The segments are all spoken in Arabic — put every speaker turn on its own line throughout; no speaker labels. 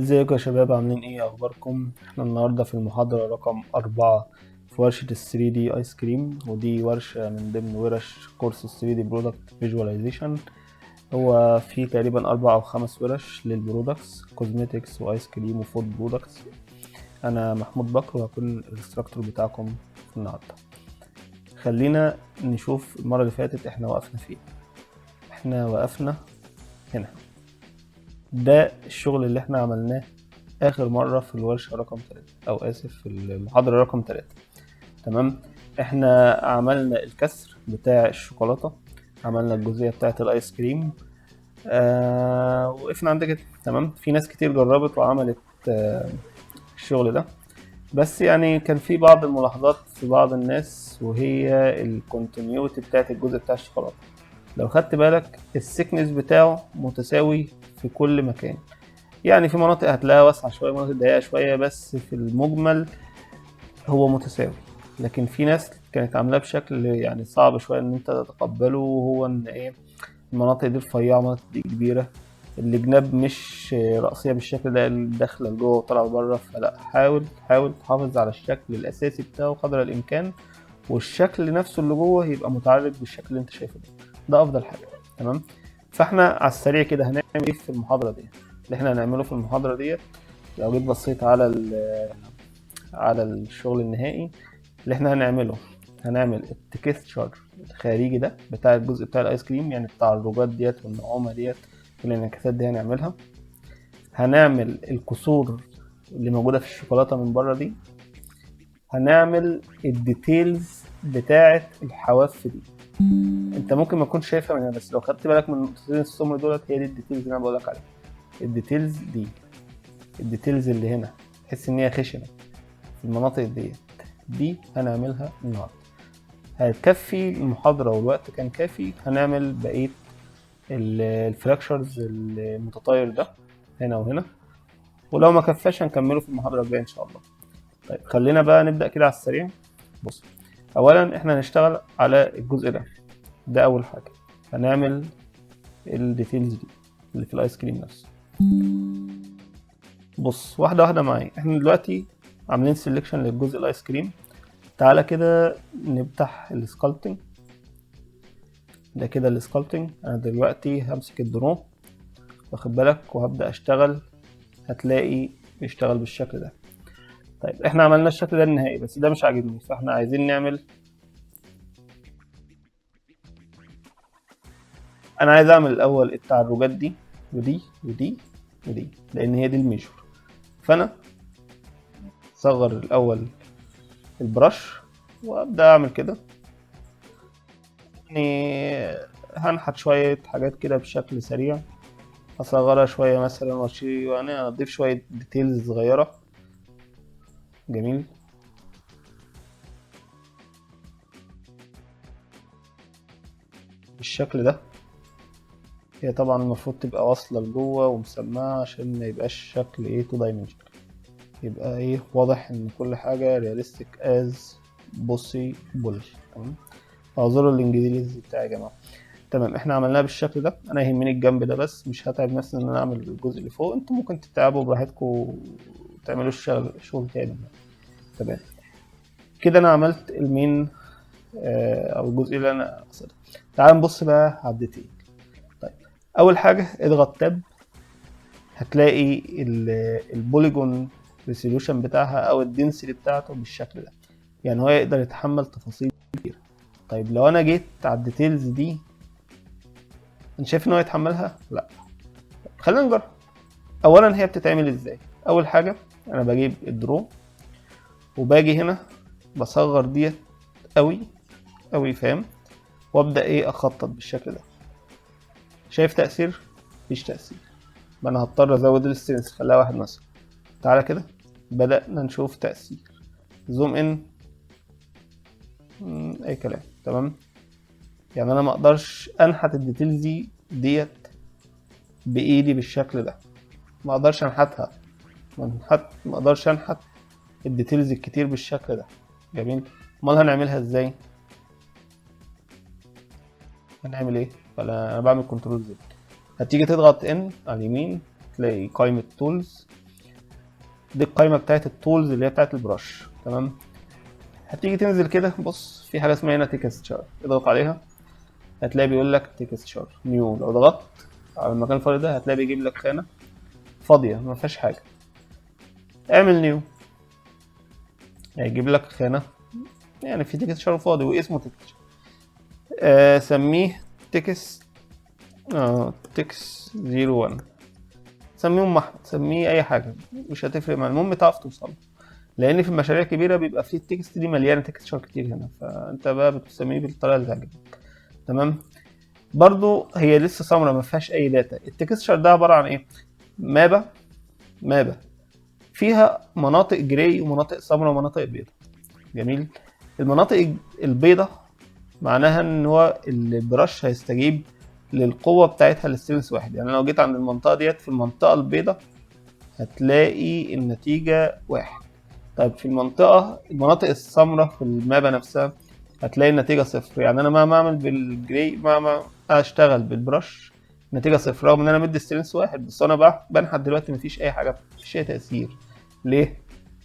ازيكم يا شباب، عاملين ايه؟ اخباركم؟ احنا النهارده في المحاضرة رقم 4 في ورشة ال 3D ايس كريم، ودي ورشة من ضمن ورش كورس ال 3D برودكت فيجواليزيشن. هو في تقريبا 4 أو 5 ورش للبرودكتس كوزمتكس وايس كريم وفود برودكتس. انا محمود بكر وهكون الانستراكتور بتاعكم النهارده. خلينا نشوف المرة اللي فاتت احنا وقفنا فين. احنا وقفنا هنا. ده الشغل اللي احنا عملناه اخر مرة في الورشة رقم 3، او اسف في المحاضرة رقم 3. تمام. احنا عملنا الكسر بتاع الشوكولاتة، عملنا الجزئية بتاعة الايس كريم. وقفنا عند كده. تمام. في ناس كتير جربت وعملت الشغل ده، بس يعني كان في بعض الملاحظات في بعض الناس، وهي الكونتينيوتي بتاعت الجزء بتاع الشوكولاتة. لو خدت بالك السيكنس بتاعه متساوي في كل مكان، يعني في مناطق هتلاقيها واسعة شوية، مناطق ضيقة شوية، بس في المجمل هو متساوي. لكن في ناس كانت عاملاه بشكل يعني صعب شوية ان انت تتقبله، وهو ان ايه، المناطق دي رفيعة، المناطق دي كبيرة، الجناب مش رأسية بالشكل ده، داخلة لجوه وطالعة بره. فلا، حاول تحافظ على الشكل الأساسي بتاعه قدر الإمكان، والشكل نفسه اللي جوه يبقى متعرج بالشكل اللي انت شايفه ده أفضل حاجة. تمام. فاحنا على السريع كده هنعمل ايه في المحاضرة دي؟ اللي احنا هنعمله في المحاضرة ديت، لو جيت بصيت على الشغل النهائي اللي احنا هنعمله، هنعمل التكستشر الخارجي ده بتاع الجزء بتاع الايس كريم، يعني التعرجات ديت والنعومه ديت والانعكاسات دي هنعملها. هنعمل الكسور اللي موجوده في الشوكولاته من بره دي. هنعمل الديتيلز بتاعه الحواف دي. انت ممكن ما تكونش شايفها من هنا، بس لو خدت بالك من النقطتين السمر دولت، هي دي الديتيلز اللي انا بقول لك عليها. الديتيلز دي، الديتيلز اللي هنا تحس ان هي خشنه في المناطق دي هنعملها النهارده. هتكفي المحاضرة والوقت كان كافي، هنعمل بقية الفراكشرز المتطاير ده هنا وهنا، ولو ما كفاش هنكمله في المحاضرة الجاية إن شاء الله. طيب خلينا بقى نبدأ كده على السريع. بص، أولا إحنا هنشتغل على الجزء ده أول حاجة. هنعمل الديتيلز دي اللي في الآيس كريم نفسه. بص، واحدة واحدة معايا. إحنا دلوقتي عاملين سيلكشن للجزء الآيس كريم. تعالى كده نفتح السكالبتنج. ده كده السكالبتنج. انا دلوقتي همسك الدرو، واخد بالك، وهبدأ اشتغل. هتلاقي بيشتغل بالشكل ده. طيب احنا عملنا الشكل ده النهائي، بس ده مش عاجبني، فاحنا عايزين نعمل، انا عايز اعمل الاول التعرجات دي ودي ودي ودي، لان هي دي الميجور. فانا صغر الاول البرش وابدأ اعمل كده. يعني هنحت شوية حاجات كده بشكل سريع، هصغرها شوية مثلا، يعني اضيف شوية ديتيلز صغيرة. جميل. بالشكل ده. هي طبعا المفروض تبقى واصلة لجوه ومسمعة عشان ما يبقاش شكل ايه تو دايمنشن، يبقى ايه واضح ان كل حاجة رياليستيك از بوسيبل. تمام. اعذروا الانجليزي بتاعي يا جماعة. تمام، احنا عملناها بالشكل ده. انا يهمني الجنب ده بس، مش هتعب نفسي ان انا اعمل الجزء اللي فوق. انتوا ممكن تتعبوا براحتكم وتعملوا شغل تاني. تمام. كده انا عملت المين، او الجزء اللي انا قصده. تعال نبص بقى على الديتيل. طيب، اول حاجة اضغط تاب، هتلاقي البوليجون ريزوليوشن بتاعها او الدنسيتي بتاعته بالشكل ده، يعني هو يقدر يتحمل تفاصيل كتير. طيب لو انا جيت على الديتيلز دي، انت شايف ان هو يتحملها؟ لا. خلينا نجرب. اولا هي بتتعمل ازاي؟ اول حاجه انا بجيب الدرو، وباجي هنا بصغر ديت قوي قوي، فاهم، وابدا ايه اخطط بالشكل ده. شايف تاثير؟ مفيش تاثير. ما انا هضطر ازود السترينث، خليها واحد مثلا. تعالى كده، بدأنا نشوف تأثير. زوم ان، اي كلام. تمام. يعني انا ما اقدرش انحت الديتيلز ديت بايدي بالشكل ده، ما اقدرش انحتها. ما اقدرش انحت الديتيلز الكتير بالشكل ده. جميل. امال هنعملها ازاي؟ هنعمل ايه؟ فانا بعمل كنترول زد. هتيجي تضغط ان على اليمين، تلاقي قائمة تولز، دي القائمه بتاعت التولز اللي هي بتاعت البرش. تمام. هتيجي تنزل كده، بص في حاجه اسمها هنا تكستشر، اضغط عليها هتلاقي بيقول لك تكستشر نيو. لو ضغطت على المكان الفاضي ده هتلاقي بيجيب لك خانه فاضيه ما فيهاش حاجه. اعمل نيو، هيجيب لك خانه يعني في تكستشر فاضي واسمه تكستشر. سميه تكست تكست 01. سميه احمد، سميه اي حاجه مش هتفرق معايا، المهم تعرف توصل. لان في المشاريع الكبيره بيبقى فيه التكست دي مليانه تكستشر كتير هنا، فانت بقى بتسميه بالطريقه اللي تعجبك. تمام. برضو هي لسه سمرة ما فيهاش اي داتا. التكستشر ده عباره عن ايه؟ مابا فيها مناطق جراي ومناطق سمرة ومناطق بيضاء. جميل. المناطق البيضاء معناها ان هو البرش هيستجيب للقوه بتاعتها للسترنس واحد. يعني لو جيت عند المنطقه ديت في المنطقه البيضاء هتلاقي النتيجه واحد. طيب في المناطق السمراء في المابا نفسها هتلاقي النتيجه صفر. يعني انا مهما اعمل بالجراي مهما اشتغل بالبرش النتيجه صفر، رغم ان انا مدي سترنس واحد، بس انا بنحت دلوقتي مفيش اي حاجه، مفيش اي تاثير. ليه؟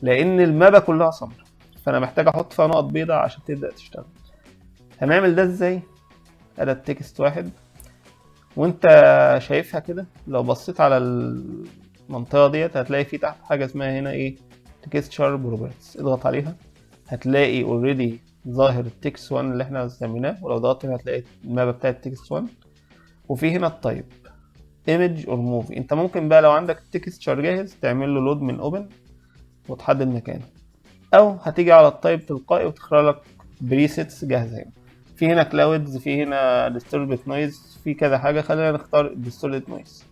لان المابا كلها سمراء، فانا محتاج احط فيها نقط بيضاء عشان تبدا تشتغل. هنعمل ده ازاي؟ اداة تكست واحد، وانت شايفها كده لو بصيت على المنطقة ديت هتلاقي في تحت حاجة اسمها هنا ايه؟ تكستشر بروبرتيز. اضغط عليها هتلاقي اوريدي ظاهر التكست 1 اللي احنا سميناه، ولو ضغطت هنا هتلاقي المابا بتاعت التكست 1. وفي هنا التايب ايمج اور موفي. انت ممكن بقى لو عندك تكستشر جاهز تعمل له لود من اوبن وتحدد مكانه، او هتيجي على التايب تلقائي وتختار لك بريسيتس جاهزه هنا. في هنا كلاودز، في هنا ديستوربت نويز، في كذا حاجه. خلينا نختار ديستوربت نويز.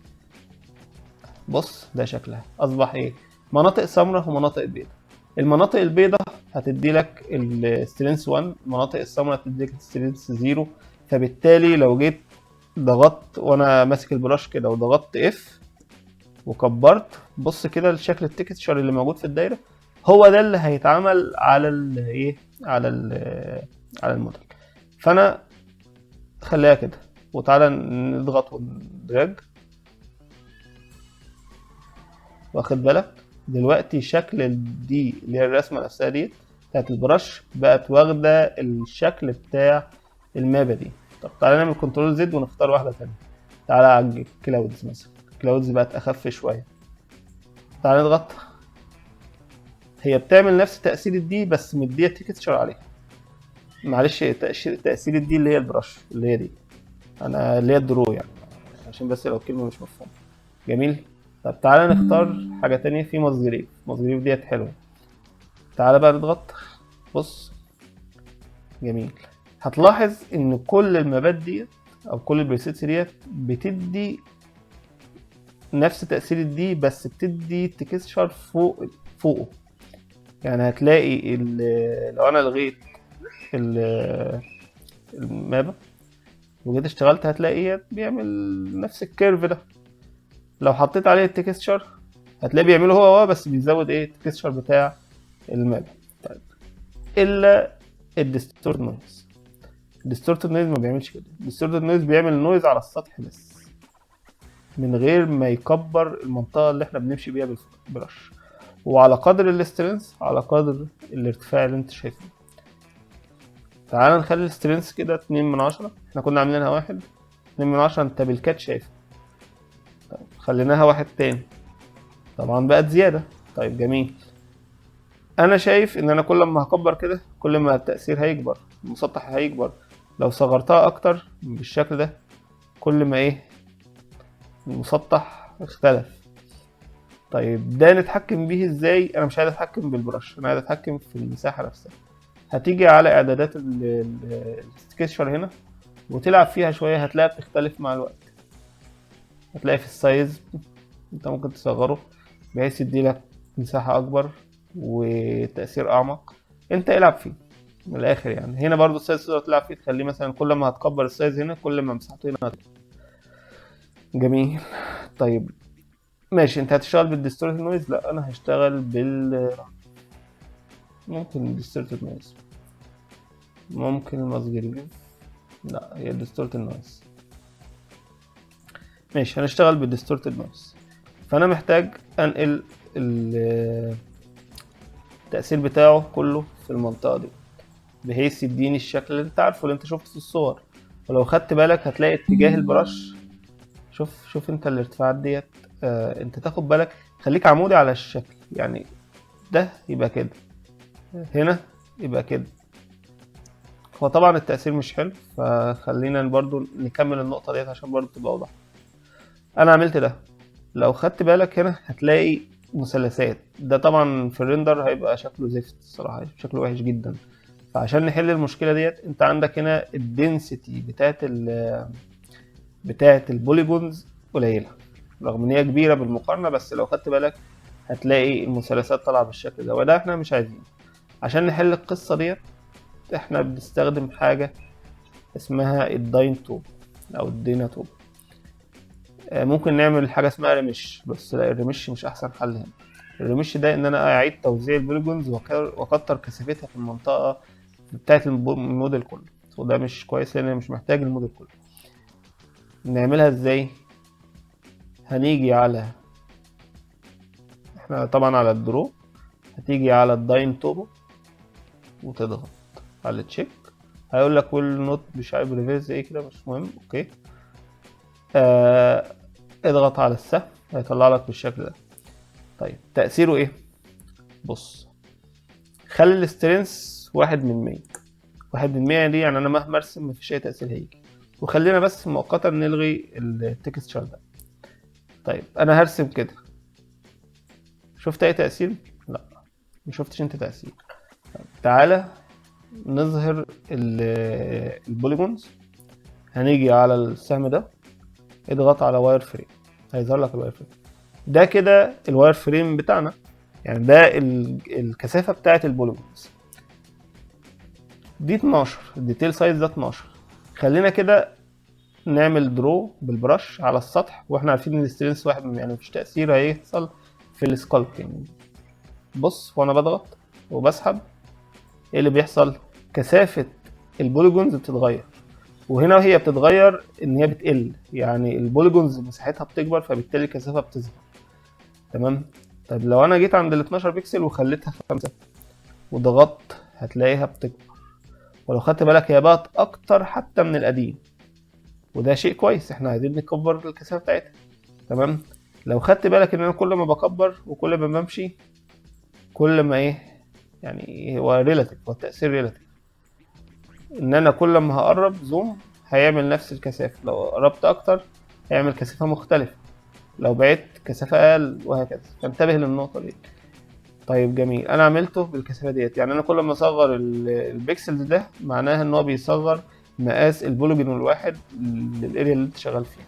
بص ده شكلها اصبح ايه؟ مناطق سمراء ومناطق بيضاء. المناطق البيضاء هتدي لك السترينث 1، المناطق السمراء هتدي لك السترينث 0. فبالتالي لو جيت ضغطت وانا ماسك البراش كده وضغطت اف وكبرت، بص كده الشكل التكستشر اللي موجود في الدايره هو ده اللي هيتعمل على ايه، على الموديل. فانا خليها كده وتعالى نضغط وندراج. واخد بالك دلوقتي شكل دي اللي هي الرسمه نفسها دي بتاعت البرش بقت واخده الشكل بتاع المابا دي. طب تعالى نعمل كنترول زد ونختار واحده ثانيه. تعالى على الكلاودز مثلا، الكلاودز بقت اخف شويه. تعالى نضغط، هي بتعمل نفس تاثير الدي بس مديه تكستشر عليها. معلش تاثير الدي اللي هي البرش اللي هي دي، انا اللي هي الدرو يعني، عشان بس لو الكلمه مش مفهومه. جميل. طب تعالى نختار حاجه تانية في مصغريف. مصغريف ديت حلوه. تعالى بقى نضغط، بص جميل. هتلاحظ ان كل المابات ديت او كل البريسيتس ديت بتدي نفس تاثير الدي بس بتدي تكستشر فوقه. يعني هتلاقي لو انا لغيت المابا وجيت اشتغلت هتلاقيه بيعمل نفس الكيرف ده. لو حطيت عليه التكستشر هتلاقيه بيعمله هو بس بيزود ايه التكستشر بتاع المابا. طيب الا الديستورت نويز. الديستورت نويز ما بيعملش كده. الديستورت نويز بيعمل نويز على السطح بس من غير ما يكبر المنطقه اللي احنا بنمشي بيها بالبرش، وعلى قدر السترينث على قدر الارتفاع اللي انت شايفه. تعال نخلي السترينث كده 2/10. احنا كنا عاملينها 1. 2/10 انت بالكات شايف. طيب خليناها 1 تاني، طبعا بقت زيادة. طيب جميل. انا شايف ان انا كل ما هكبر كده كل ما التأثير هيكبر، المسطح هيكبر. لو صغرتها اكتر بالشكل ده كل ما ايه المسطح اختلف. طيب ده نتحكم بيه ازاي؟ انا مش عايز اتحكم بالبرش، انا عايز اتحكم في المساحة نفسها. هتيجي على اعدادات السكتشر هنا وتلعب فيها شوية هتلاقيها بتختلف مع الوقت. هتلاقي في السايز انت ممكن تصغره بحيث يديلك مساحة اكبر وتأثير اعمق. انت العب فيه من الاخر يعني. هنا برضو السايز تقدر تلعب فيه، تخليه مثلا كل ما هتكبر السايز هنا كل ما مساحته هنا هتكبر. جميل. طيب ماشي، انت هتشتغل بالديستورتد نويز؟ لا انا هشتغل ممكن الديستورتد نويز، ممكن المصغرين. لا هي الديستورتد نويز. ماشي هنشتغل بالديستورتد نويز. فانا محتاج انقل التأثير بتاعه كله في المنطقة دي، بحيث يديني الشكل اللي انت عارفه اللي انت شفته في الصور. ولو خدت بالك هتلاقي اتجاه البرش، شوف انت الارتفاعات ديت. انت تاخد بالك، خليك عمودي على الشكل، يعني ده يبقى كده، هنا يبقى كده. هو طبعا التأثير مش حلو، فخلينا برضو نكمل النقطة ديت عشان برضو تبقى واضحة. انا عملت ده، لو خدت بالك هنا هتلاقي مثلثات، ده طبعا في الريندر هيبقى شكله زفت الصراحة، شكله وحش جدا. فعشان نحل المشكلة ديت، انت عندك هنا الدنسيتي بتاعت البوليجونز قليلة، رغم ان هي كبيرة بالمقارنة، بس لو خدت بالك هتلاقي المثلثات طالعة بالشكل ده، وده احنا مش عايزينه. عشان نحل القصة ديت احنا بنستخدم حاجة اسمها الداين توب او الدينا توب. ممكن نعمل حاجة اسمها ريمش، بس لا، الريمش مش احسن حل هنا. الريمش ده ان انا اعيد توزيع البوليجونز واكتر كثافتها في المنطقة بتاعت الموديل كله، وده مش كويس لان مش محتاج الموديل كله. نعملها ازاي؟ هنيجي على، احنا طبعا على الدرو، هتيجي على الداين توبو وتضغط على تشيك، هيقول لك ويل نوت مش عارف ريفيرس ايه كده، مش مهم، اوكي. اضغط على السهم هيطلع لك بالشكل ده. طيب تأثيره ايه؟ بص، خلي السترينث 1/100. 1/100 دي يعني انا مهما ارسم مفيش اي تأثير هيجي، وخلينا بس مؤقتا نلغي التكستشر ده. طيب انا هرسم كده، شفت اي تأثير؟ لا، مشوفتش انت تأثير. تعالى نظهر البوليجونز. هنيجي على السهم ده، اضغط على واير فريم، هيظهر لك الواير فريم ده كده، الواير فريم بتاعنا، يعني ده الكثافة بتاعة البوليجونز دي 12، الديتيل سايز ده 12. خلينا كده نعمل درو بالبرش على السطح، واحنا عارفين ان السترينث واحد، يعني مفيش تأثير هيحصل في السكالبتنج. بص، وانا بضغط وبسحب ايه اللي بيحصل؟ كثافة البوليجونز بتتغير، وهنا وهي بتتغير ان هي بتقل، يعني البوليجونز مساحتها بتكبر، فبالتالي الكثافة بتظهر. تمام. طيب لو انا جيت عند ال 12 بكسل وخليتها 5 وضغطت هتلاقيها بتكبر، ولو خدت بالك هي بقت اكتر حتى من القديم، وده شيء كويس، احنا عايزين نكبر الكثافة بتاعتها. تمام. لو خدت بالك ان انا كل ما بكبر وكل ما بمشي، كل ما ايه، يعني هو ريلاتيف، هو التأثير ريلاتيف، ان انا كل ما هقرب زوم هيعمل نفس الكثافة، لو قربت اكتر هيعمل كثافة مختلفة، لو بعدت كثافة اقل، وهكذا. فانتبه للنقطة دي. طيب جميل، انا عملته بالكثافة ديت، يعني انا كل ما اصغر البيكسلز ده معناها ان هو بيصغر مقاس البوليجون الواحد للاريا اللي انت شغال فيها.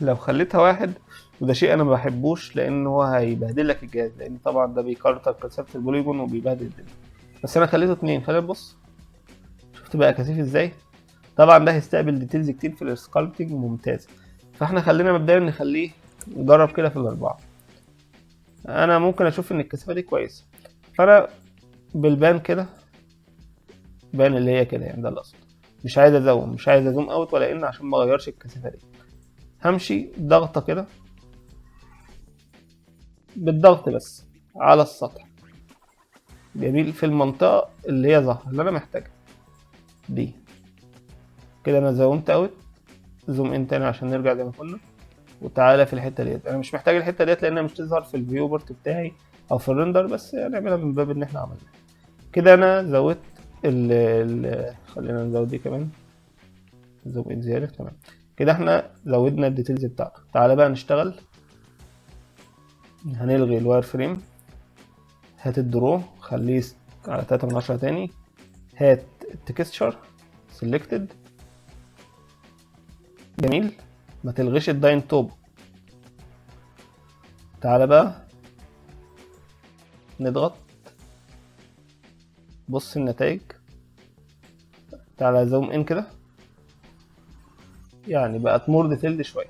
لو خليتها 1، وده شيء انا ما بحبوش لان هو هيبهدل لك الجهاز، لان طبعا ده بيكرر كثافة البوليجون وبيبهدل الدنيا. بس انا خليته 2، خلينا نبص، شفت بقى كثيف ازاي؟ طبعا ده هيستقبل ديتيلز كتير في السكالبتنج، ممتاز. فاحنا خلينا مبدئيا نخليه نجرب كده في الاربعه. انا ممكن اشوف ان الكثافه دي كويسه، فانا بالبان كده، بان اللي هي كده، يعني ده الاصل، مش عايز ازوم، مش عايز ازوم اوت ولا ان، عشان ما اغيرش الكثافه دي. همشي ضغطه كده، بالضغط بس على السطح، جميل، في المنطقه اللي هي ظاهره اللي انا محتاجها دي كده. انا زومت اوت، زوم ان تاني عشان نرجع زي ما قلنا، وتعالى في الحته ديت. انا مش محتاج الحته ديت لانها مش تظهر في الفيو بورت بتاعي او في الريندر، بس نعملها من باب ان احنا عملنا كده. انا زودت خلينا نزود دي كمان، زوم ان زياده. تمام كده، احنا زودنا الديتيلز بتاعته. تعالى بقى نشتغل. هنلغي الواير فريم، هات الدرو خليه على 3/10 تاني، هات التكستشر سيلكتد، جميل، ما تلغيش الداين توب. تعالى بقى نضغط، بص النتائج، تعالى زوم ان كده، يعني بقت مور ديتيلد شويه،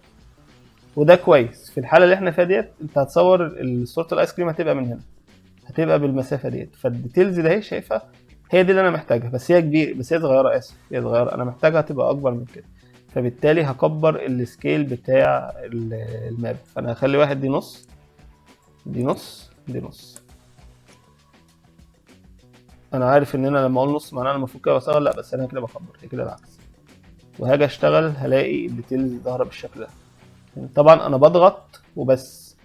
وده كويس. في الحاله اللي احنا فيها ديت، انت هتصور صوره الايس كريم هتبقى من هنا، هتبقى بالمسافه ديت، فالديتيلز ده هي شايفها، هي دي اللي انا محتاجها، بس هي كبيره، بس هي صغيره، اسف هي صغيره، انا محتاجها تبقى اكبر من كده، فبالتالي هكبر السكيل بتاع الماب. فانا هخلي 1 دي نص، دي نص دي نص. انا عارف ان انا لما اقول نص معناه انا المفروض كده بصغر، لا بس انا كده بكبر، هي كده العكس. وهاجي اشتغل هلاقي الديتيلز ظاهره بالشكل ده. طبعا انا بضغط وبس،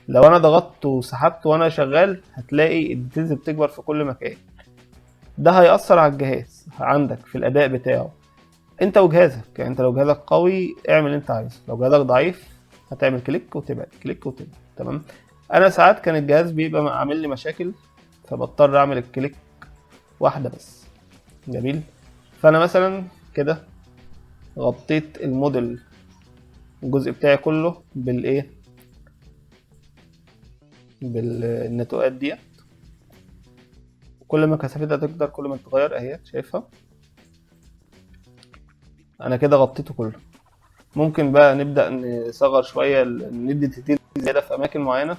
لو انا ضغطت وسحبت وانا شغال هتلاقي الديتيلز بتكبر في كل مكان. ده هيأثر على الجهاز عندك في الاداء بتاعه انت وجهازك. يعني انت لو جهازك قوي اعمل اللي انت عايزه، لو جهازك ضعيف هتعمل كليك وتبعد كليك وتبعد. تمام. انا ساعات كان الجهاز بيبقى عامل لي مشاكل فبضطر اعمل الكليك واحده بس. جميل. فانا مثلا كده غطيت الموديل الجزء بتاعي كله بالايه، بالنتوءات دي. كل ما كثافتها تقدر كل ما تتغير اهي، شايفها؟ انا كده غطيته كله. ممكن بقى نبدأ نصغر شوية، ندي تدريج زيادة في أماكن معينة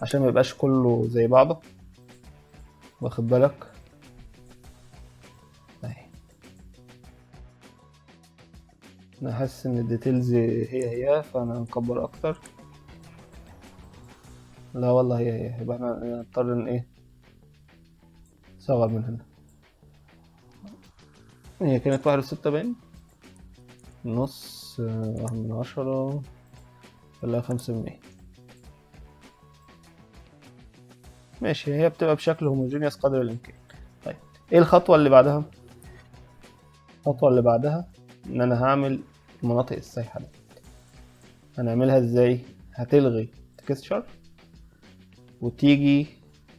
عشان ما يبقاش كله زي بعضه. واخد بالك؟ اهي. انا حاسس ان الديتيلز هي فانا هنكبر اكتر. لا والله هي يبقى احنا نضطر ان ايه، نصغر من هنا. هي كانت 1.6 باين، نص 1/10 ولا 5%. ماشي، هي بتبقى بشكل هوموجينيوس قدر الامكان. طيب ايه الخطوة اللي بعدها؟ الخطوة اللي بعدها ان انا هعمل المناطق السايحة دي. هنعملها ازاي؟ هتلغي تكستشر وتيجي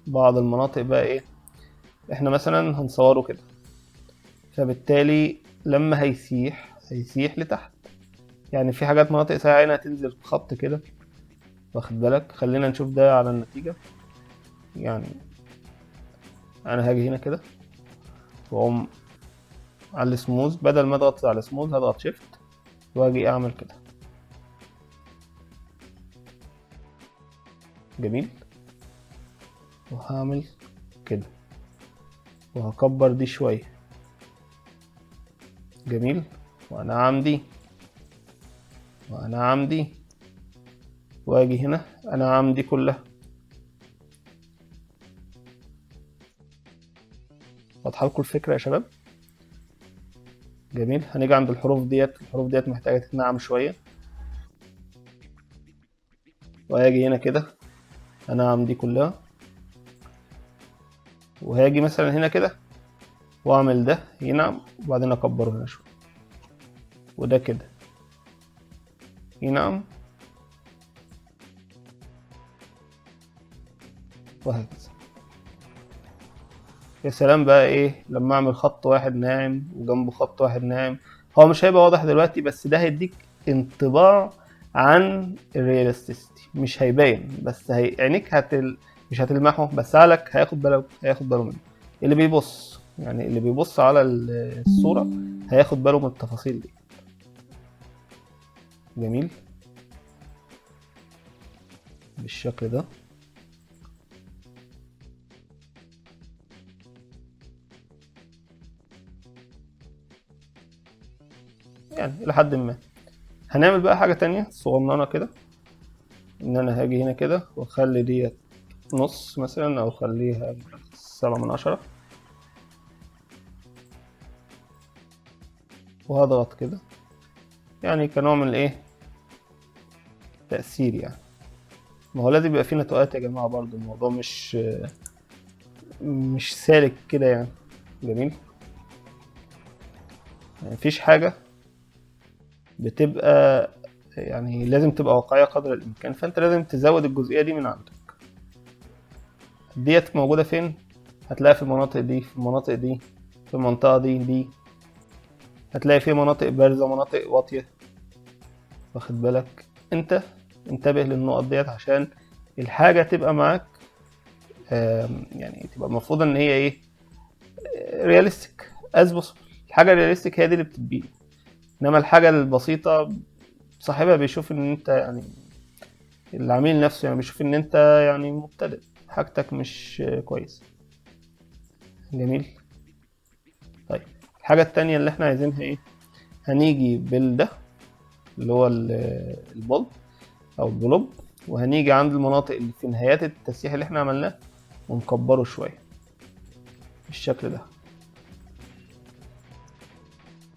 بعض المناطق بقى ايه، احنا مثلا هنصوره كده، فبالتالي لما هيسيح لتحت. يعني في حاجات مناطق سايحة هنا هتنزل خط كده، واخد بالك؟ خلينا نشوف ده على النتيجة. يعني انا هاجي هنا كده واقوم على السموز، بدل ما اضغط على السموز هضغط شيفت واجي اعمل كده. جميل. وهعمل كده وهكبر دي شوية. جميل. وانا عندي واجي هنا انا عندي كلها. واضحه لكم الفكره يا شباب؟ جميل. هنيجي عند الحروف ديت، الحروف ديت محتاجه تتنعم شويه. وهاجي هنا كده انا عندي كلها، وهاجي مثلا هنا كده واعمل ده ينعم وبعدين اكبره هنا شويه، وده كده ينعم، وهكذا. يا سلام بقى ايه لما اعمل خط واحد ناعم وجنبه خط واحد ناعم. هو مش هيبقى واضح دلوقتي بس ده هيديك انطباع عن الريالستيستي. مش هيبين بس عينيك مش هتلمحه، بس عقلك هياخد باله منه. اللي بيبص يعني اللي بيبص على الصورة هياخد باله من التفاصيل دي. جميل. بالشكل ده. يعني إلى حد ما. هنعمل بقى حاجة تانية صغننة كده، إن أنا هاجي هنا كده وأخلي ديت نص مثلا، أو أخليها 7/10، وهضغط كده يعني كنوع من الإيه، تأثير يعني. ما هو لازم يبقى فيه نتوءات يا جماعة برضو، الموضوع مش سالك كده يعني. جميل. مفيش حاجة بتبقى يعني لازم تبقى واقعية قدر الإمكان، فأنت لازم تزود الجزئية دي من عندك. ديت موجودة فين؟ هتلاقيها في المناطق دي، في المناطق دي، في المنطقة دي. هتلاقي فيه مناطق بارزة مناطق واطية. واخد بالك؟ انت انتبه للنقط ديت عشان الحاجة تبقى معاك يعني تبقى المفروض ان هي ايه، رياليستيك از بوسبل. الحاجة الرياليستيك هي دي اللي بتتبين، انما الحاجة البسيطة صاحبها بيشوف ان انت يعني العميل نفسه يعني بيشوف ان انت يعني مبتدئ، حاجتك مش كويسة. جميل. طيب الحاجة التانية اللي احنا عايزينها ايه، هنيجي بالده اللي هو البولب او البلوب، وهنيجي عند المناطق اللي في نهايات التسييح اللي احنا عملناه ونكبره شويه بالشكل ده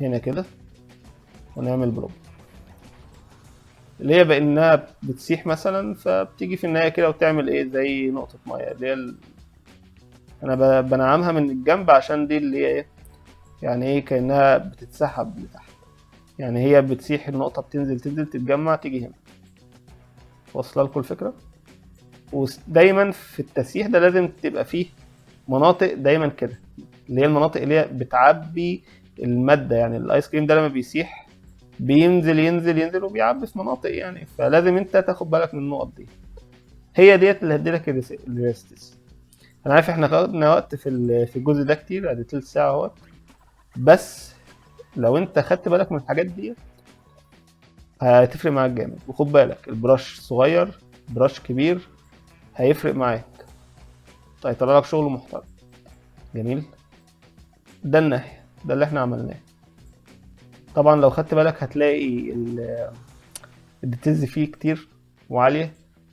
هنا كده، ونعمل بروب اللي هي بانها بتسيح مثلا، فبتيجي في النهايه كده وتعمل ايه زي نقطه ميه اللي هي انا بنعمها من الجنب عشان دي اللي هي ايه، يعني ايه كانها بتتسحب لتحت، يعني هي بتسيح النقطه بتنزل تتجمع تيجي هنا. واصله لكم الفكره؟ ودايما في التسييح ده لازم تبقى فيه مناطق دايما كده، اللي هي المناطق اللي هي بتعبي الماده، يعني الايس كريم ده لما بيسيح بينزل ينزل ينزل وبيعبي في مناطق يعني، فلازم انت تاخد بالك من النقط دي. هي ديت اللي هتديلك الريستس. انا عارف احنا خدنا وقت في الجزء ده كتير، ادي تلت ساعه اهوت، بس لو انت خدت بالك من الحاجات دي هتفرق معاك جامد. وخد بالك البراش صغير براش كبير هيفرق معاك، هيطلع لك شغل محترم. جميل. ده الناحيه ده اللي احنا عملناه. طبعا لو خدت بالك هتلاقي الديتيلز فيه كتير وعاليه،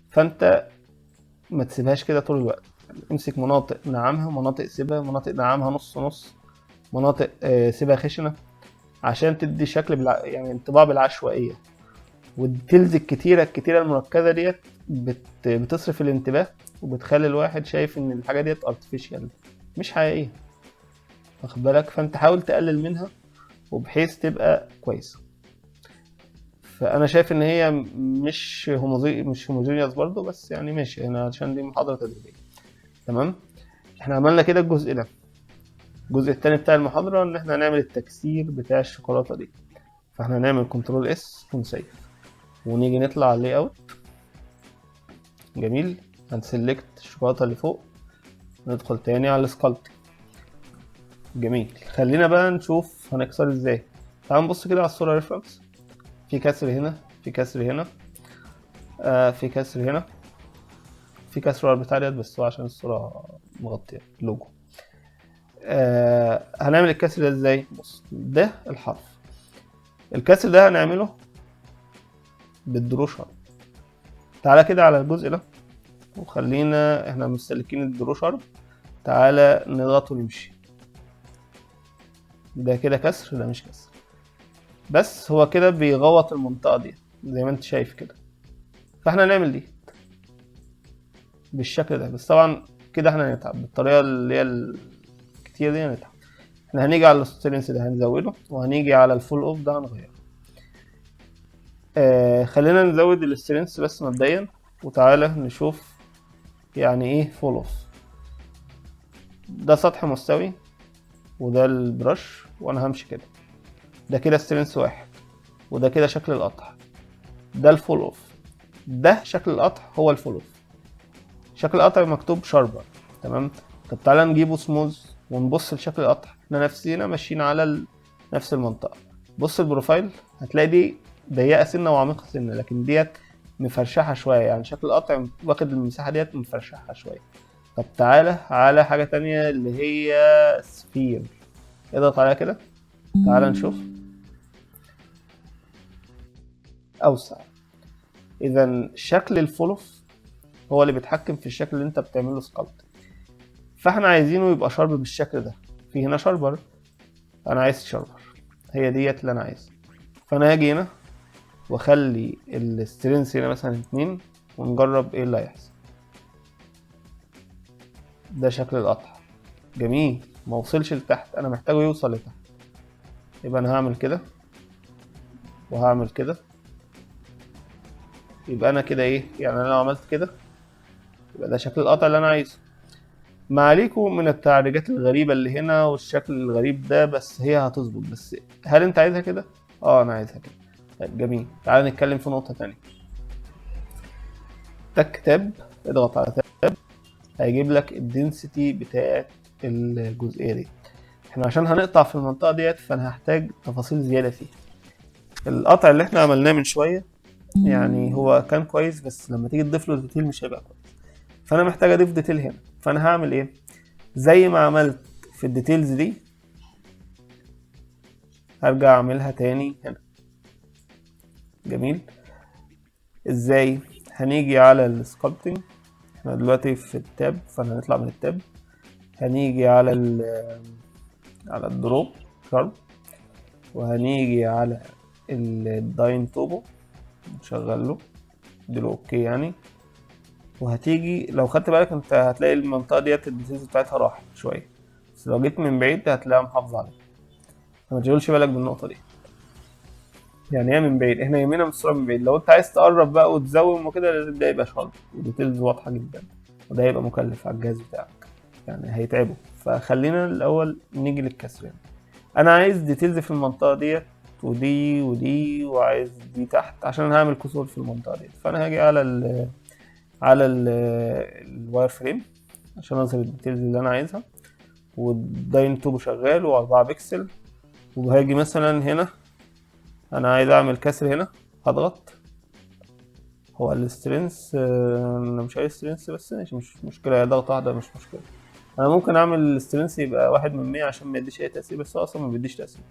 فانت ما تسيبهاش كده طول الوقت. امسك مناطق نعمها، مناطق سيبها، مناطق نعمها نص نص، مناطق سيبها خشنه، عشان تدي شكل يعني انطباع بالعشوائيه. والديتيلز الكتيره المركزه ديت بتصرف الانتباه، وبتخلي الواحد شايف ان الحاجه ديت ارتفيشال مش حقيقيه، واخد بالك؟ فانت حاول تقلل منها وبحيث تبقى كويسه. فانا شايف ان هي مش هوموجينيوس برضو، بس يعني ماشي هنا عشان دي محاضره تدريبيه. تمام. احنا عملنا كده الجزء ده. الجزء التاني بتاع المحاضره ان احنا هنعمل التكسير بتاع الشوكولاته دي. فاحنا هنعمل كنترول اس ونسيف، ونيجي نطلع على اللاي اوت. جميل. هنسلكت الشوكولاته اللي فوق، ندخل تاني على السكالبت. جميل. خلينا بقى نشوف هنكسر ازاي. تعال نبص كده على الصوره ريفرنس. في كسر هنا، في كسر هنا، في كسر هنا، في كسر ورا بتاع ديت، بس هو عشان الصوره مغطيه اللوجو. هنعمل الكسر ده ازاي؟ بص، ده الحرف. الكسر ده هنعمله بالدرو شارب. تعالى كده على الجزء ده، وخلينا احنا مستهلكين الدرو شارب، تعالى نضغط ونمشي. ده كده كسر، ده مش كسر، بس هو كده بيغوط المنطقة دي زي ما انت شايف كده. فاحنا هنعمل دي بالشكل ده، بس طبعا كده احنا هنتعب بالطريقة اللي هي الكتير دي، هنتعب. احنا هنيجي على السترينس ده هنزوده، وهنيجي على الفول اوف ده هنغيره. خلينا نزود السترينس بس مبدئيا، وتعالى نشوف يعني ايه فول اوف. ده سطح مستوي وده البرش، وانا همشي كده. ده كده سترينس واحد، وده كده شكل القطع. ده الفول اوف، ده شكل القطع هو الفول اوف. شكل القطع مكتوب شاربر. تمام. طب تعالى نجيبه سموز ونبص لشكل القطع. احنا نفسينا ماشيين على نفس المنطقة. بص البروفايل هتلاقي دي ضيقة سنة وعميقة سنة، لكن ديت مفرشحة شوية، يعني شكل القطع واخد المساحة ديت مفرشحة شوية. طب تعالى على حاجة تانية اللي هي سفير، اضغط عليها كده. تعالى نشوف اوسع. اذا شكل الفولوف هو اللي بيتحكم في الشكل اللي انت بتعمله سكالبت. فاحنا عايزينه يبقى شارب بالشكل ده. في هنا شاربر، انا عايز شاربر، هي ديت اللي انا عايزها. فانا هاجي هنا واخلي السترينس هنا مثلا 2، ونجرب ايه اللي هيحصل. ده شكل القطع. جميل. ما وصلش لتحت، انا محتاجه يوصل لتحت. يبقى انا هعمل كده وهعمل كده. يبقى انا كده ايه، يعني انا لو عملت كده يبقى ده شكل القطع اللي انا عايزه. ما عليكم من التعريجات الغريبة اللي هنا والشكل الغريب ده، بس هي هتظبط. بس هل انت عايزها كده؟ اه انا عايزها كده. طيب جميل. تعال نتكلم في نقطة تانية. تك تاب، اضغط على تاب، هيجيب لك الدنسيتي بتاعت الجزئية دي. احنا عشان هنقطع في المنطقة ديت فانا هحتاج تفاصيل زيادة فيها. القطع اللي احنا عملناه من شوية يعني هو كان كويس، بس لما تيجي تضيف له ديتيل مش هيبقى كويس. فانا محتاج اضيف ديتيل هنا. فانا هعمل ايه؟ زي ما عملت في الديتيلز دي هرجع اعملها تاني هنا. جميل. ازاي؟ هنيجي على السكالبتنج. احنا دلوقتي في التاب، فانا هنطلع من التاب. هنيجي على على الدروب شارب، وهنيجي على الداين توبو نشغل له، اديله اوكي يعني. وهتيجي لو خدت بالك انت هتلاقي المنطقة ديت الديتيلز بتاعتها راحت شوية، بس لو جيت من بعيد هتلاقيها محافظة عليها، فما تشغلش بالك بالنقطة دي. يعني هي من بعيد، احنا يهمنا من الصورة من بعيد. لو انت عايز تقرب بقى وتزوم وكده لازم ده يبقى شارب وديتيلز واضحة جدا، وده هيبقى مكلف على الجهاز بتاعك، يعني هيتعبه. فخلينا الأول نيجي للكسر. يعني أنا عايز ديتيلز في المنطقة ديت ودي ودي، وعايز دي تحت عشان هعمل كسور في المنطقة ديت. فأنا هاجي على ال الواير فريم عشان اظهر الديتيلز اللي انا عايزها، والداين توبو شغال و4 بكسل. وهاجي مثلا هنا انا عايز اعمل كسر هنا، هضغط. هو السترينس انا مش عايز سترينس، بس مش مشكله، هي ضغطه واحده مش مشكله. انا ممكن اعمل السترينس يبقى 1/100 عشان ما يديش اي تاثير، بس هو اصلا ما بيديش تاثير.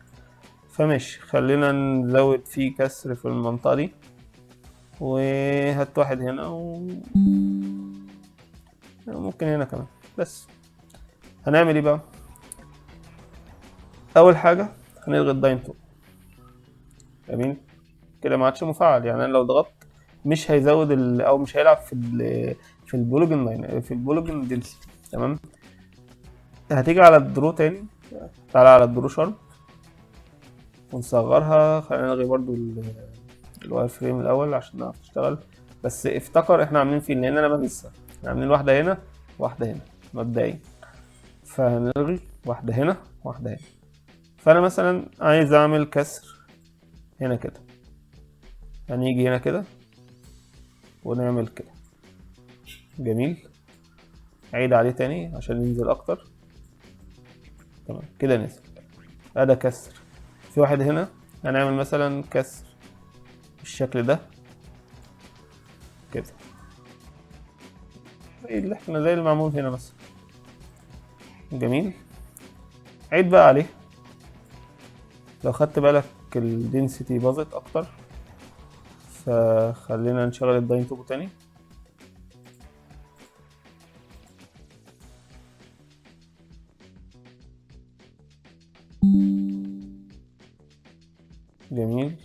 فماشي، خلينا نزود فيه كسر في المنطقه دي، وهات واحد هنا وممكن هنا كمان. بس هنعمل ايه بقى؟ اول حاجه هنلغي الداين توب. جميل كده، ما عادش مفعل. يعني انا لو ضغطت مش هيزود او مش هيلعب في البولوجن لاين، في البولوجن دنسيتي. تمام. هتيجي على الدرو تاني، تعالى على الدرو شارب ونصغرها. خلينا نلغي برضو الواير فريم الاول عشان نعرف نشتغل. بس افتكر احنا عاملين فين، لان انا بنسى. احنا عاملين واحده هنا واحده هنا مبدئيا، فهنلغي واحده هنا واحده هنا. فانا مثلا عايز اعمل كسر هنا كده، هنيجي هنا كده ونعمل كده. جميل، عيد عليه تاني عشان ينزل اكتر. تمام كده نزل، ده كسر. في واحد هنا هنعمل مثلا كسر بالشكل ده كده، زي اللي معمول هنا مثلا. جميل، عيد بقى عليه. لو خدت بالك الدنسيتي باظت اكتر، فخلينا نشغل الداين توبو تاني. جميل،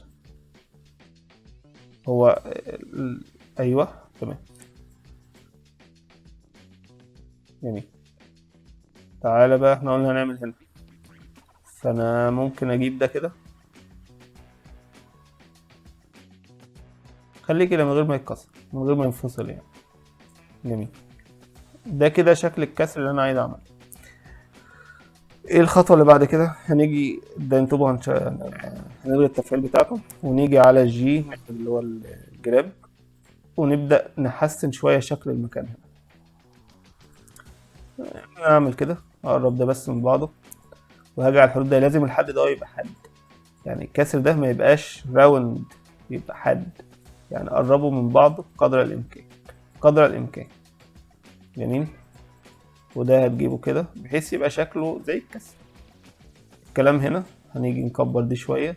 هو ايوه تمام. جميل، تعالى بقى، احنا قلنا هنعمل هنا، فانا ممكن اجيب ده كده، خليه كده من غير ما يتكسر، من غير ما ينفصل يعني. جميل، ده كده شكل الكسر اللي انا عايز اعمله. ايه الخطوه اللي بعد كده؟ هنيجي الداينتوبو هنلغي التفعيل بتاعته، ونيجي على الجي اللي هو الجراب، ونبدا نحسن شويه شكل المكان هنا. نعمل كده، اقرب ده بس من بعضه، وهاجي على الحدود ده. لازم الحد ده يبقى حد، يعني الكسر ده ما يبقاش راوند، يبقى حد. يعني قربوا من بعض قدر الامكان، قدر الامكان. جميل، وده هتجيبه كده بحيث يبقى شكله زي الكسر. الكلام هنا هنيجي نكبر دي شويه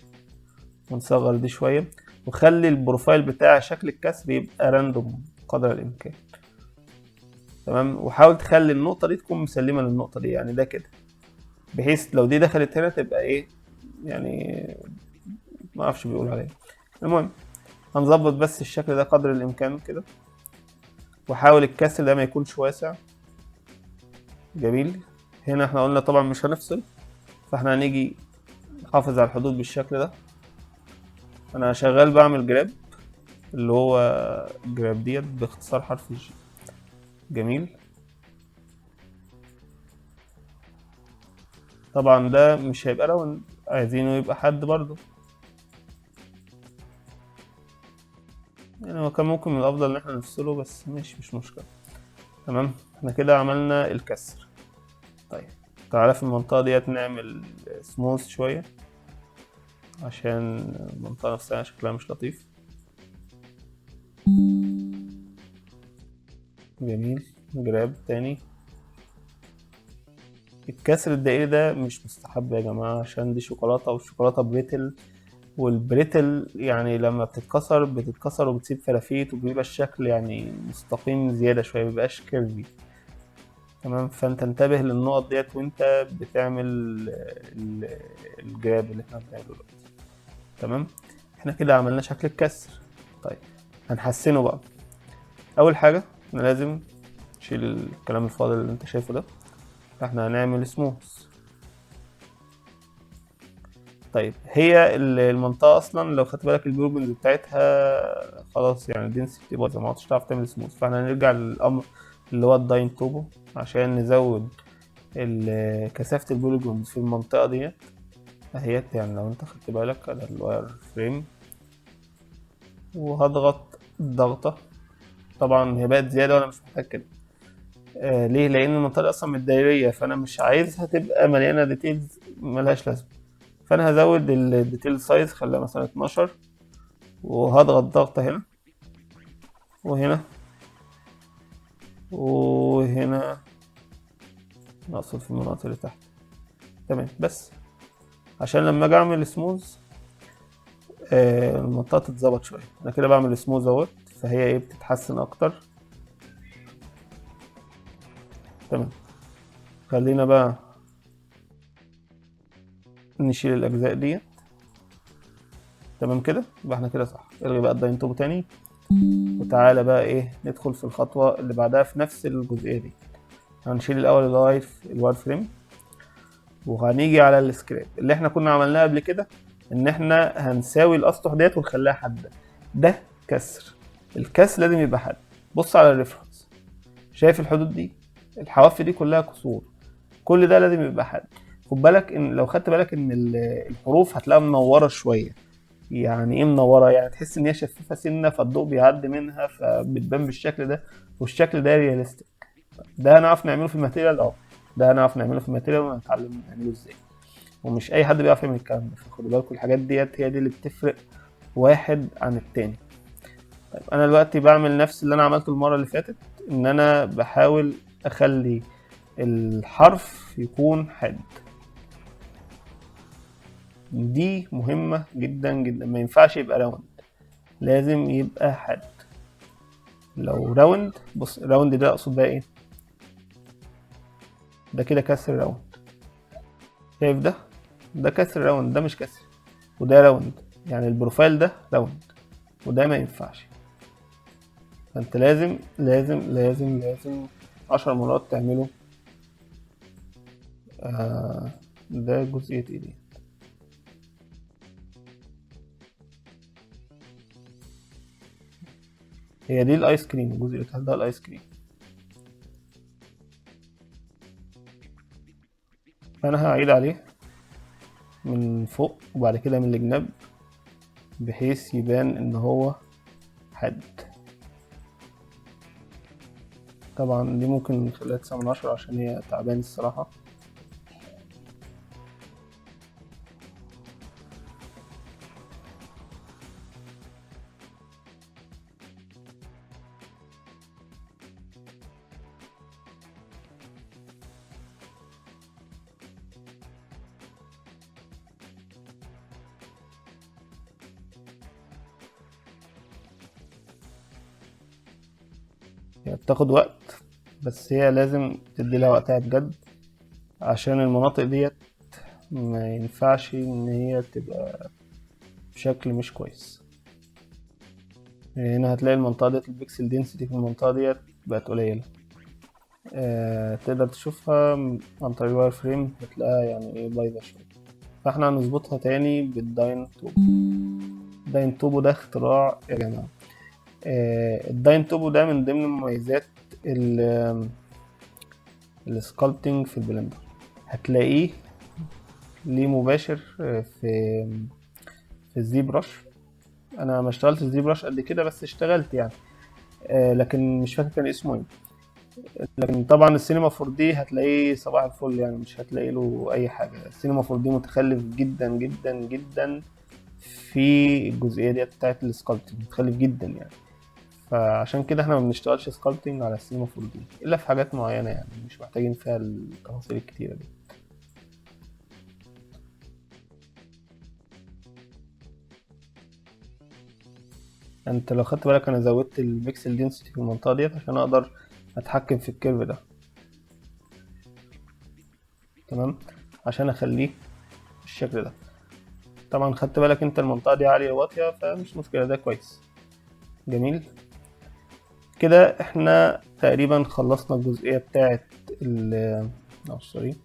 ونصغر دي شويه، وخلي البروفايل بتاع شكل الكسر يبقى راندوم قدر الامكان. تمام، وحاول تخلي النقطه دي تكون مسلمه للنقطه دي، يعني ده كده، بحيث لو دي دخلت هنا تبقى ايه يعني، ما اعرفش بيقول عليه. المهم هنظبط بس الشكل ده قدر الامكان كده، وحاول الكسر ده ما يكونش واسع. جميل، هنا احنا قلنا طبعا مش هنفصل، فاحنا هنيجي نحافظ على الحدود بالشكل ده. انا شغال بعمل جراب، اللي هو جراب ديت باختصار حرف الجي. جميل، طبعا ده مش هيبقى راوند، عايزينه يبقى حد برضو. يعني هو كان ممكن من الافضل ان احنا نفصله، بس مش مشكلة. تمام، احنا كده عملنا الكسر. طيب تعالى في المنطقة ديت نعمل سموث شوية، عشان المنطقة نفسها شكلها مش لطيف. جميل، جراب تاني. الكسر الدائري ده مش مستحب يا جماعة، عشان دي شوكولاتة، والشوكولاتة بريتل، والبريتل يعني لما بتتكسر وبتسيب فلافيت، وبيبقى الشكل يعني مستقيم زيادة شوية، مبيبقاش كيرفي. تمام، فانت انتبه للنقط ديت وانت بتعمل الجراب اللي احنا بنعمله دلوقتي. تمام، احنا كده عملنا شكل الكسر. طيب هنحسنه بقى. اول حاجة احنا لازم نشيل الكلام الفاضل اللي انت شايفه ده، فاحنا هنعمل سموث. طيب هي المنطقة أصلا لو خدت بالك البروبنز بتاعتها خلاص يعني الدنسيتي بايظة، ما عدتش تعرف تعمل سموث، فاحنا هنرجع للأمر اللي هو الداين توبو عشان نزود كثافة البوليجونز في المنطقة ديت اهيت. يعني لو انت خدت بالك على الواير فريم، وهضغط ضغطة، طبعا هي بقت زيادة وانا مش محتاج كده. ليه؟ لأن المنطقة دي أصلا متدايرية، فأنا مش عايزها تبقى مليانة ديتيلز ملهاش لازمة. فأنا هزود الديتيل سايز، خليها مثلا 12، وهضغط ضغطة هنا وهنا وهنا، نقصد في المناطق اللي تحت. تمام، بس عشان لما اجي اعمل سموز المنطقة تتظبط شوية. انا كده بعمل سموز اهوت، فهي ايه بتتحسن اكتر. تمام، خلينا بقى نشيل الاجزاء دي. تمام كده، يبقى احنا كده صح. الغي بقى الداين توب تاني، وتعالى بقى ايه ندخل في الخطوة اللي بعدها في نفس الجزئية دي. هنشيل الاول الواير فريم، وهنيجي على السكراب اللي احنا كنا عملناه قبل كده، ان احنا هنساوي الاسطح ديت ونخليها حاده. ده كسر، الكسر لازم يبقى حاد. بص على الريفرنس، شايف الحدود دي؟ الحواف دي كلها كسور، كل ده لازم يبقى حاد. خد بالك ان لو خدت بالك ان الحروف هتلاقيها منوره شويه. يعني ايه منوره؟ يعني تحس ان هي شفافه سنه، فالضوء بيعدي منها فبتبان بالشكل ده، والشكل ده رياليستيك. ده هنعرف نعمله في الماتيريال، ده هنعرف نعمله في الماتيريال ونتعلم نعمله ازاي. ومش اي حد بيعرف يعمل الكلام ده، فخدوا بالكم الحاجات ديت هي دي اللي بتفرق واحد عن التاني. طيب انا دلوقتي بعمل نفس اللي انا عملته المره اللي فاتت، ان انا بحاول اخلي الحرف يكون حاد. دي مهمه جدا جدا، ما ينفعش يبقى راوند، لازم يبقى حاد. لو راوند، بص راوند ده اقصد بقى ايه؟ ده كده كسر راوند، شايف ده؟ ده كسر راوند، ده مش كسر. وده راوند، يعني البروفايل ده راوند، وده ما ينفعش. فانت لازم لازم لازم لازم 10 مرات تعمله. ده جزئية ايه دي؟ هي دي الايس كريم، الجزء اللي تحت ده الايس كريم. فانا هعيد عليه من فوق وبعد كده من الجناب، بحيث يبان ان هو حاد. طبعا دي ممكن نخليها 9/10 عشان هي تعبان الصراحة. هي بتاخد وقت، بس هي لازم تدي لها وقتها بجد، عشان المناطق ديت ما ينفعش ان هي تبقى بشكل مش كويس. هنا هتلاقي المنطقة ديت البيكسل دينسيتي في المنطقة ديت بقت قليلة. تقدر تشوفها عن طريق الواير فريم، هتلاقيها يعني ايه بايظة شوية. فاحنا هنظبطها تاني بالداين توبو. الداين توبو ده اختراع يا جماعة. الداين توبو ده من ضمن مميزات السكالبتنج في البلندر. هتلاقيه ليه مباشر في الزي برش. انا ما اشتغلت الزي برش قد كده، بس اشتغلت يعني. لكن مش فاكر كان اسمه ايه. لكن طبعا السينما 4 دي هتلاقيه صباح الفل، يعني مش هتلاقي له اي حاجه. السينما 4 دي متخلف جدا جدا جدا في الجزئيه ديت بتاعت السكالبتنج، متخلف جدا يعني. فعشان كده احنا ما بنشتغلش سكالبتنج على السينما 4 دي الا في حاجات معينه، يعني مش محتاجين فيها التفاصيل الكتيره دي. انت لو خدت بالك انا زودت البيكسل دينسيتي في المنطقة ديت عشان اقدر اتحكم في الكيرف ده. تمام، عشان اخليه بالشكل ده. طبعا خدت بالك انت المنطقة دي عالية واطية، فمش مشكلة، ده كويس. جميل كده. احنا تقريبا خلصنا الجزئية بتاعة ال سوري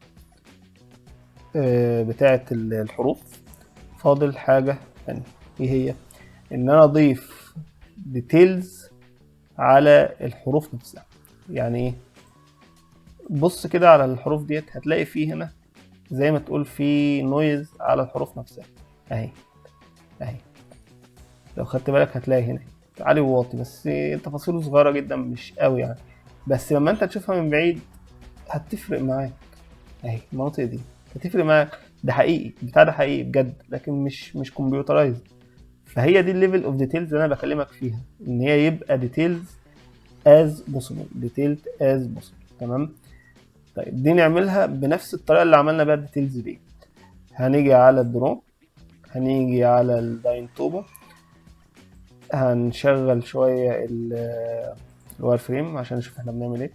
بتاعة الحروف. فاضل حاجة تانية، ايه هي؟ ان انا اضيف ديتيلز على الحروف نفسها. يعني ايه؟ بص كده على الحروف ديت، هتلاقي فيه هنا زي ما تقول في نويز على الحروف نفسها، اهي اهي. لو خدت بالك هتلاقي هنا عالي وواطي، بس تفاصيله صغيرة جدا مش قوي يعني، بس لما انت تشوفها من بعيد هتفرق معاك. اهي المناطق دي هتفرق معاك، ده حقيقي، بتاع ده حقيقي بجد، لكن مش كمبيوترايز. فهي دي الليفل اوف ديتيلز اللي انا بكلمك فيها، ان هي يبقى ديتيلز از بوسيبل، ديتيلد از بوسيبل. تمام. طيب دي نعملها بنفس الطريقه اللي عملنا بيها الديتيلز دي. هنيجي على الدرو، هنيجي على اللاين توبو، هنشغل شويه الواير فريم عشان نشوف احنا بنعمل ايه،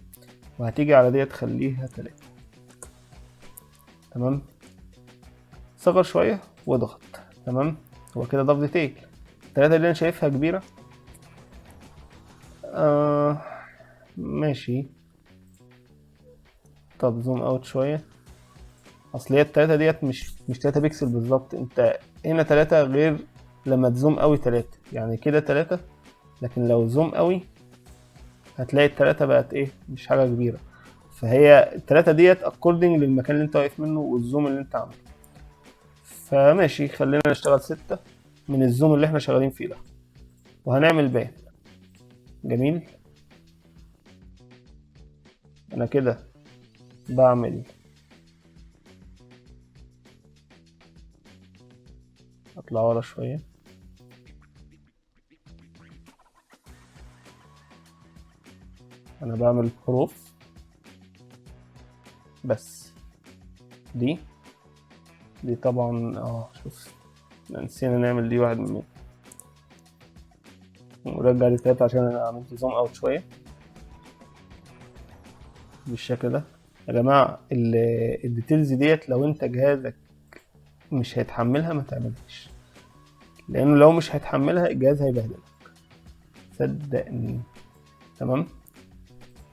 وهتيجي على دي تخليها 3. تمام، صغر شويه واضغط. تمام، هو كده ضاف ديتيل. 3 اللي انا شايفها كبيره، ماشي. طب زوم اوت شويه، اصل هي التلاتة ديت مش 3 بيكسل بالظبط. انت هنا 3 غير لما تزوم قوي 3، يعني كده 3، لكن لو زوم قوي هتلاقي التلاتة بقت ايه، مش حاجة كبيرة. فهي التلاتة ديت اكوردنج للمكان اللي انت واقف منه والزوم اللي انت عامله. فماشي، خلينا نشتغل 6 من الزوم اللي احنا شغالين فيه ده، وهنعمل بان. جميل. انا كده بعمل، اطلع ورا شوية. انا بعمل حروف بس. دي طبعا شوف، نسينا نعمل دي واحد من، ورجع لي 3 عشان انا عملت زوم اوت شويه بالشكل ده. يا جماعه الديتيلز ديت لو انت جهازك مش هيتحملها ما تعملهاش، لانه لو مش هيتحملها الجهاز هيبهدلك، صدقني. تمام،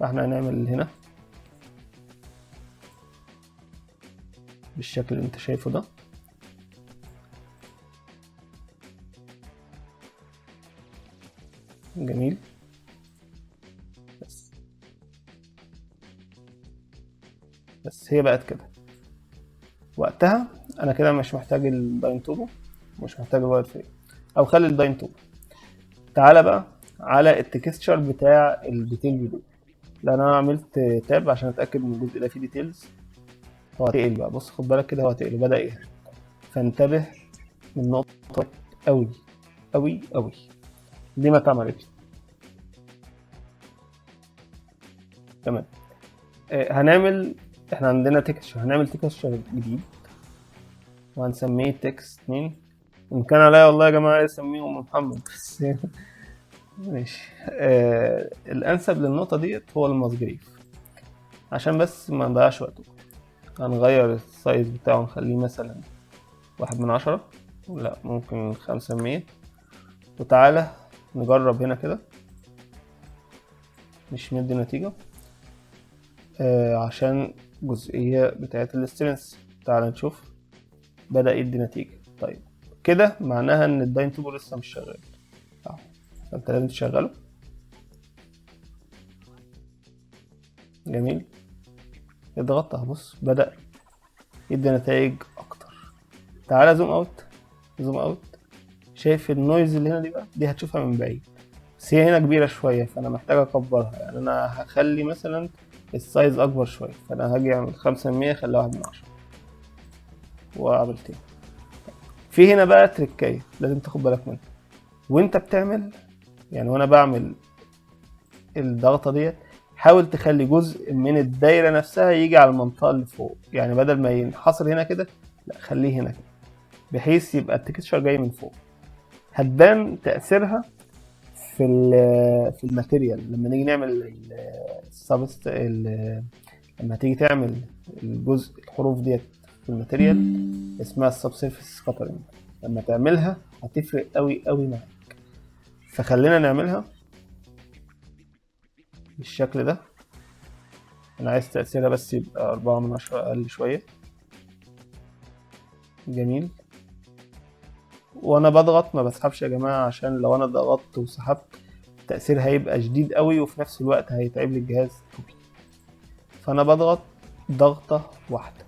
فاحنا هنعمل هنا بالشكل اللي انت شايفه ده. جميل. بس هي بقت كده وقتها. انا كده مش محتاج الداين توبو، مش محتاج الواير فريم، او خلي الداين توبو. تعالى بقى على التكستشر بتاع الديتيل دي. لان انا عملت تاب عشان اتاكد ان الجزء ده فيه ديتيلز. هو هتقل بقى، بص خد بالك كده، هو هتقل بدأ ايه. فانتبه من نقطة قوي قوي قوي دي ما اتعملتش. تمام. هنعمل، احنا عندنا تكستشر، هنعمل تكستشر جديد وهنسميه تكست 2. ان كان عليا والله يا جماعة اسميه ام محمد بس ماشي. الانسب للنقطة ديت هو الماسجريف، عشان بس ما نضيعش وقته. هنغير السايز بتاعه، نخليه مثلا 1/10، لا ممكن 500. وتعالى نجرب هنا كده، مش مدي نتيجة عشان جزئية بتاعة الاسترنس. تعالى نشوف، بدأ يدي نتيجة. طيب كده معناها ان الداين توبو لسه مش شغال اهو، فانت لازم تشغله. جميل، اضغط اهو، بص بدأ يدي نتائج اكتر. تعالى زوم اوت، زوم اوت. شايف النويز اللي هنا دي بقى، دي هتشوفها من بعيد، بس هي هنا كبيرة شوية فأنا محتاج أكبرها. يعني أنا هخلي مثلا السايز أكبر شوية، فأنا هاجي أعمل 500 أخليها 1/10 وأعمل تاني. في هنا بقى تريكاية لازم تاخد بالك منها وأنت بتعمل، يعني وأنا بعمل الضغطة ديت، حاول تخلي جزء من الدايرة نفسها يجي على المنطقة اللي فوق، يعني بدل ما ينحصر هنا كده، لا خليه هنا كده، بحيث يبقى التكستشر جاي من فوق. هتبان تأثيرها في الماتيريال لما نيجي نعمل السبست لما تيجي تعمل الجزء الحروف ديت في الماتيريال اسمها السبسيرفيس سكاترينج. لما تعملها هتفرق قوي قوي معاك، فخلينا نعملها بالشكل ده. انا عايز تأثيرها بس يبقى 4/10 اقل شوية. جميل. وانا بضغط ما بسحبش يا جماعة، عشان لو انا ضغطت وسحبت التأثير هيبقى شديد قوي وفي نفس الوقت هيتعب لي الجهاز قوي. فانا بضغط ضغطة واحدة.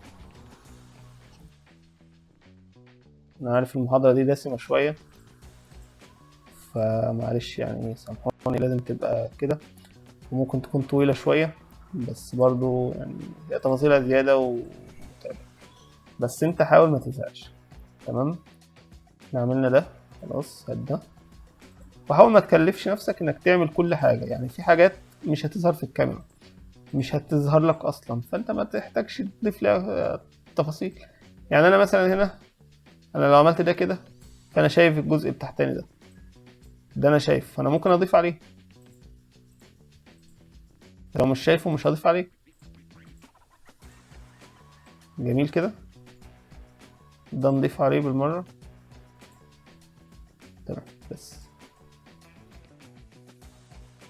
انا عارف المحاضرة دي دسمة شوية، فمعلش يعني سامحوني، لازم تبقى كده وممكن تكون طويلة شوية، بس برضو يعني هي تفاصيلها زيادة ومتعبة، بس انت حاول ما تزهقش. تمام، احنا عملنا ده خلاص. هات ده وحاول ما تكلفش نفسك انك تعمل كل حاجة، يعني في حاجات مش هتظهر في الكاميرا، مش هتظهر لك اصلا، فانت ما تحتاجش تضيف لها تفاصيل. يعني انا مثلا هنا، انا لو عملت ده كده فانا شايف الجزء التحتاني ده انا شايف، فانا ممكن اضيف عليه. لو مش شايفه مش هضيف عليه. جميل كده، ده نضيف عليه بالمرة. تمام، بس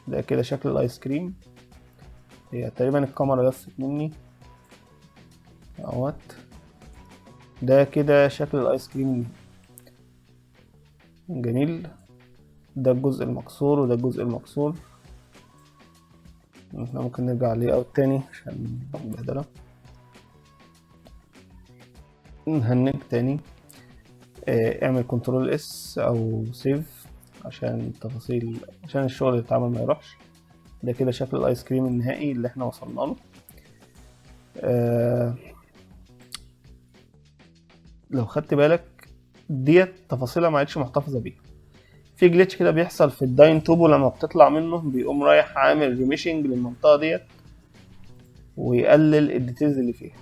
ده كده شكل الايس كريم. هي تقريبا الكاميرا لفت مني اهوت. ده كده شكل الايس كريم. جميل. ده الجزء المكسور وده الجزء المكسور. احنا ممكن نرجع عليه او تاني عشان البهدلة. نهنج تاني. اعمل كنترول اس او سيف عشان التفاصيل، عشان الشغل اللي اتعمل ما يروحش. ده كده شكل الايس كريم النهائي اللي احنا وصلنا له. لو خدت بالك ديت تفاصيلها ما عادش محتفظه بيها. في جليتش كده بيحصل في الداين توبو لما بتطلع منه، بيقوم رايح عامل ريميشنج للمنطقه ديت ويقلل الديتيلز اللي فيها.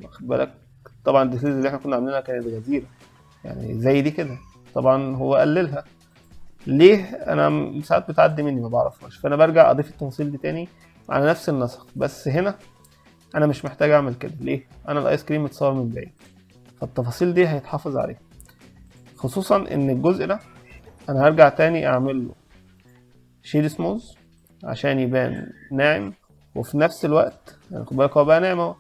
واخد بالك؟ طبعا الديتيلز اللي احنا كنا عاملينها كانت غزيره، يعني زي دي كده. طبعا هو قللها ليه؟ انا ساعات بتعدي مني ما بعرفهاش، فانا برجع اضيف التفاصيل دي تاني على نفس النسق. بس هنا انا مش محتاج اعمل كده. ليه؟ انا الايس كريم متصور من بعيد، فالتفاصيل دي هيتحافظ عليها، خصوصا ان الجزء ده انا هرجع تاني اعمل له شيد سموز عشان يبان ناعم، وفي نفس الوقت يعني خد بالك هو بقى ناعم اهو،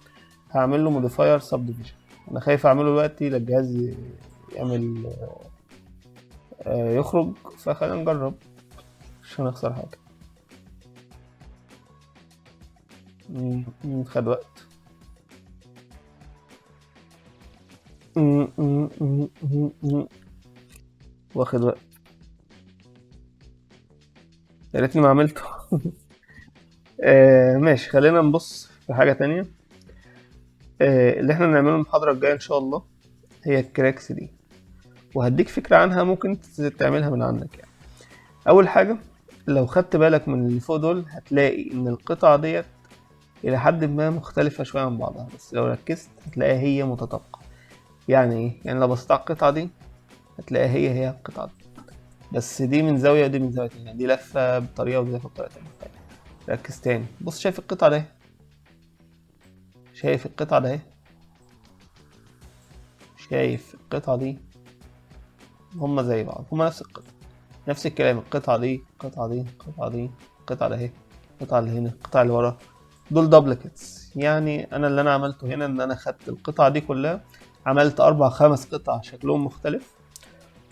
هعمل له موديفاير سب ديفيجن. انا خايف اعمله دلوقتي للجهاز يعمل يخرج، فخلينا نجرب مش هنخسر حاجه. خد وقت. واخد وقت، يا ريتني ما عملته. ماشي، خلينا نبص في حاجة تانية. اللي احنا نعمله المحاضرة الجاية ان شاء الله هي الكراكس دي، وهديك فكرة عنها ممكن تعملها من عندك. يعني اول حاجة، لو خدت بالك من اللي فوق دول هتلاقي ان القطع ديت الى حد ما مختلفة شوية عن بعضها، بس لو ركزت هتلاقيها هي متطابقة. يعني ايه؟ يعني لو بصيت على القطعة دي هتلاقيها هي القطعة دي، بس دي من زاوية ودي من زاوية تانية، دي لفة بطريقة ودي لفة بطريقة تانية. ركز تاني، بص شايف القطعة ده؟ شايف القطعة ده؟ شايف القطعة دي؟ هما زي بعض، هما نفس القطعة، نفس الكلام. القطعة دي، القطعة دي، القطعة دي، القطعة ده اهي، القطعة اللي هنا، القطعة اللي ورا، دول دبليكتس. يعني انا اللي انا عملته هنا ان انا خدت القطعة دي كلها، عملت 4-5 قطع شكلهم مختلف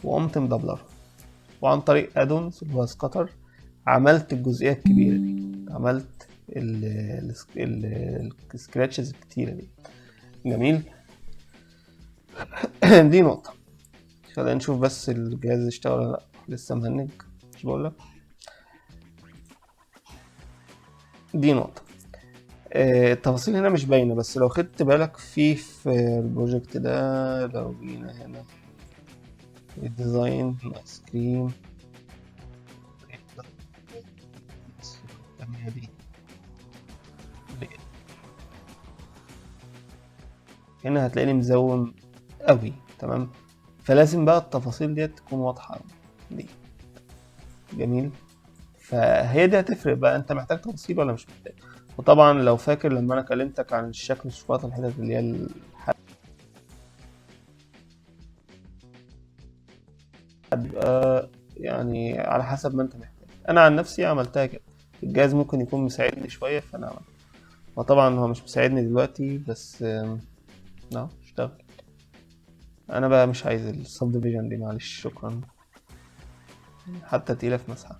وقمت مدبلرها، وعن طريق ادونز اللي هو سكاتر عملت الجزئية الكبيرة دي، عملت السكراتشز الكتيرة دي. جميل. دي نقطة. خلينا نشوف بس الجهاز اشتغل ولا لا، لسه مهنج مش بقولك. دي نقطة. التفاصيل هنا مش باينة، بس لو خدت بالك في البروجكت ده، لو جينا هنا الديزاين ايس كريم هنا هتلاقيني مزوم قوي. تمام، فلازم بقى التفاصيل دي تكون واضحة دي. جميل. فهي دي هتفرق بقى، انت محتاج تفاصيل ولا مش محتاج. وطبعا لو فاكر لما انا كلمتك عن الشكل الشوكولاته، الحتت اللي هي بيبقى يعني على حسب ما انت محتاج. انا عن نفسي عملتها كده. الجهاز ممكن يكون مساعدني شويه فانا عملت، وطبعا هو مش مساعدني دلوقتي بس لا اشتغل. انا بقى مش عايز السب ديفيجن دي، معلش شكرا، حتى تقيله في مسحه.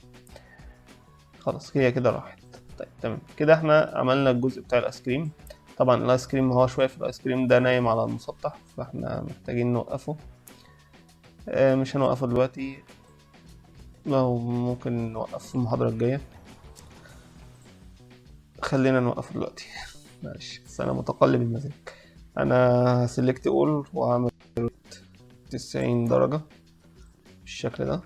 خلاص هي كده راحت. طيب تمام كده احنا عملنا الجزء بتاع الايس كريم. طبعا الايس كريم هو شويه في الايس كريم ده نايم على المسطح، فاحنا محتاجين نوقفه. مش هنوقفه دلوقتي، لو ممكن نوقفه في المحاضره الجايه. خلينا نوقفه دلوقتي معلش بس انا متقلب المزاج. انا هسلكت اول واعمل 90 درجه بالشكل ده،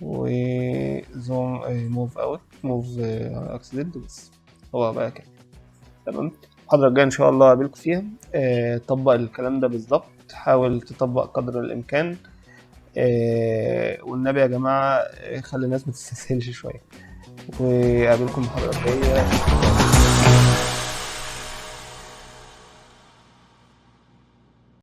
وزوم موف اوت موف اكسيدنت بس. هو بقى كده تمام. المحاضرة الجاية إن شاء الله أقابلكم فيها. طبق الكلام ده بالظبط، حاول تطبق قدر الإمكان. والنبي يا جماعة خلي الناس ما تستسهلش شوية، وأقابلكم المحاضرة الجاية.